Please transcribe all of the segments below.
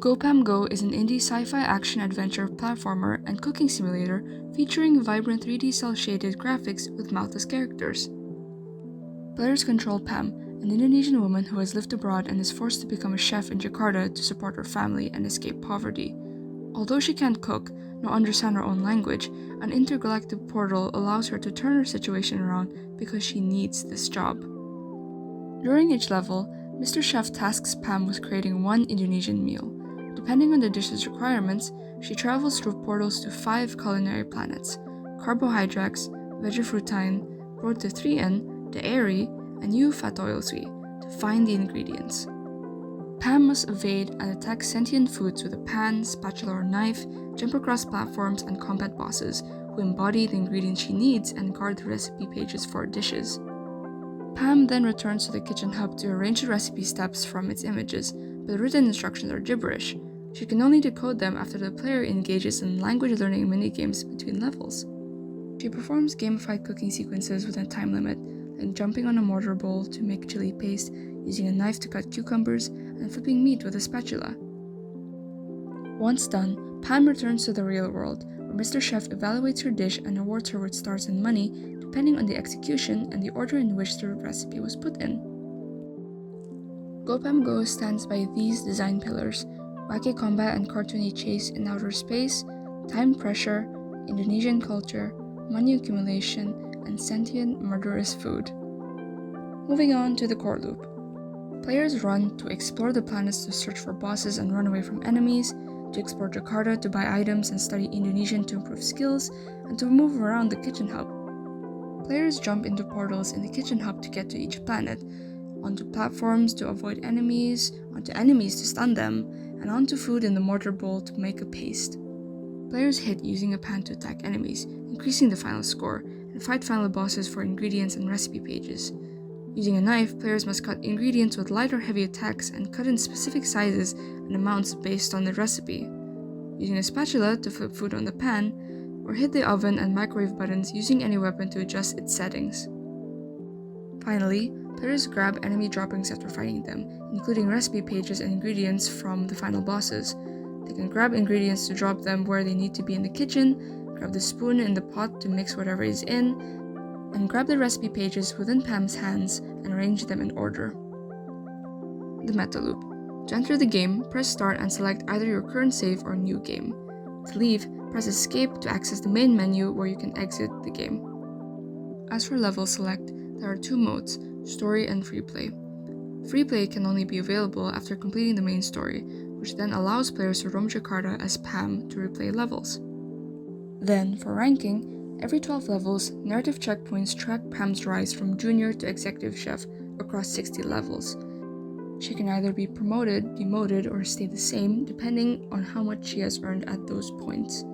GoPam Go is an indie sci-fi action-adventure platformer and cooking simulator featuring vibrant 3D cel-shaded graphics with mouthless characters. Players control Pam, an Indonesian woman who has lived abroad and is forced to become a chef in Jakarta to support her family and escape poverty. Although she can't cook, nor understand her own language, an intergalactic portal allows her to turn her situation around because she needs this job. During each level, Mr. Chef tasks Pam with creating one Indonesian meal. Depending on the dish's requirements, she travels through portals to 5 culinary planets: Carbohydrax, Vegefruitine, Prote 3N, the Airy, and New Fatoilsui, to find the ingredients. Pam must evade and attack sentient foods with a pan, spatula, or knife, jump across platforms, and combat bosses who embody the ingredients she needs and guard the recipe pages for her dishes. Pam then returns to the kitchen hub to arrange the recipe steps from its images, but the written instructions are gibberish. She can only decode them after the player engages in language learning minigames between levels. She performs gamified cooking sequences with a time limit, like jumping on a mortar bowl to make chili paste, using a knife to cut cucumbers, and flipping meat with a spatula. Once done, Pam returns to the real world, where Mr. Chef evaluates her dish and awards her with stars and money, depending on the execution and the order in which the recipe was put in. GoPam Go stands by these design pillars: wacky combat and cartoony chase in outer space, time pressure, Indonesian culture, money accumulation, and sentient murderous food. Moving on to the core loop. Players run to explore the planets to search for bosses and run away from enemies, to explore Jakarta to buy items and study Indonesian to improve skills, and to move around the kitchen hub. Players jump into portals in the kitchen hub to get to each planet, onto platforms to avoid enemies, onto enemies to stun them, and onto food in the mortar bowl to make a paste. Players hit using a pan to attack enemies, increasing the final score, and fight final bosses for ingredients and recipe pages. Using a knife, players must cut ingredients with light or heavy attacks and cut in specific sizes and amounts based on the recipe. Using a spatula to flip food on the pan, or hit the oven and microwave buttons using any weapon to adjust its settings. Finally, players grab enemy droppings after fighting them, including recipe pages and ingredients from the final bosses. They can grab ingredients to drop them where they need to be in the kitchen, grab the spoon in the pot to mix whatever is in, and grab the recipe pages within Pam's hands and arrange them in order. The meta loop. To enter the game, press start and select either your current save or new game. To leave, press escape to access the main menu where you can exit the game. As for level select, there are 2 modes, story and free play. Free play can only be available after completing the main story, which then allows players to roam Jakarta as Pam to replay levels. Then, for ranking, every 12 levels, narrative checkpoints track Pam's rise from junior to executive chef across 60 levels. She can either be promoted, demoted, or stay the same depending on how much she has earned at those points.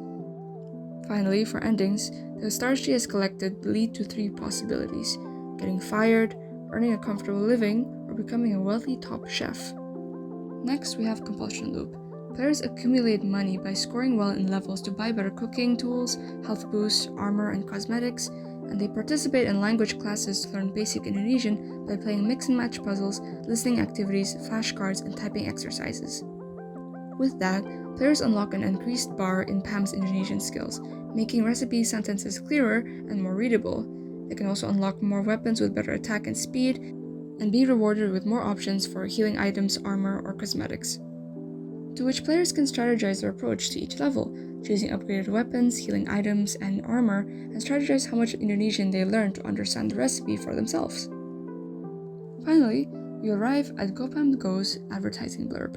Finally, for endings, the stars she has collected lead to 3 possibilities: getting fired, earning a comfortable living, or becoming a wealthy top chef. Next, we have Compulsion Loop. Players accumulate money by scoring well in levels to buy better cooking tools, health boosts, armor, and cosmetics, and they participate in language classes to learn basic Indonesian by playing mix and match puzzles, listening activities, flashcards, and typing exercises. With that, players unlock an increased bar in Pam's Indonesian skills, making recipe sentences clearer and more readable. They can also unlock more weapons with better attack and speed, and be rewarded with more options for healing items, armor, or cosmetics. To which players can strategize their approach to each level, choosing upgraded weapons, healing items, and armor, and strategize how much Indonesian they learn to understand the recipe for themselves. Finally, we arrive at GoPam Go's advertising blurb.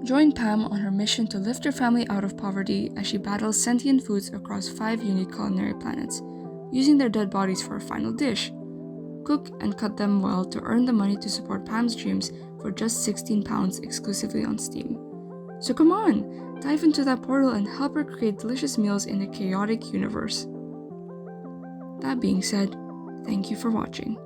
Join Pam on her mission to lift her family out of poverty as she battles sentient foods across 5 unique culinary planets, using their dead bodies for a final dish. Cook and cut them well to earn the money to support Pam's dreams for just £16 exclusively on Steam. So come on, dive into that portal and help her create delicious meals in a chaotic universe. That being said, thank you for watching.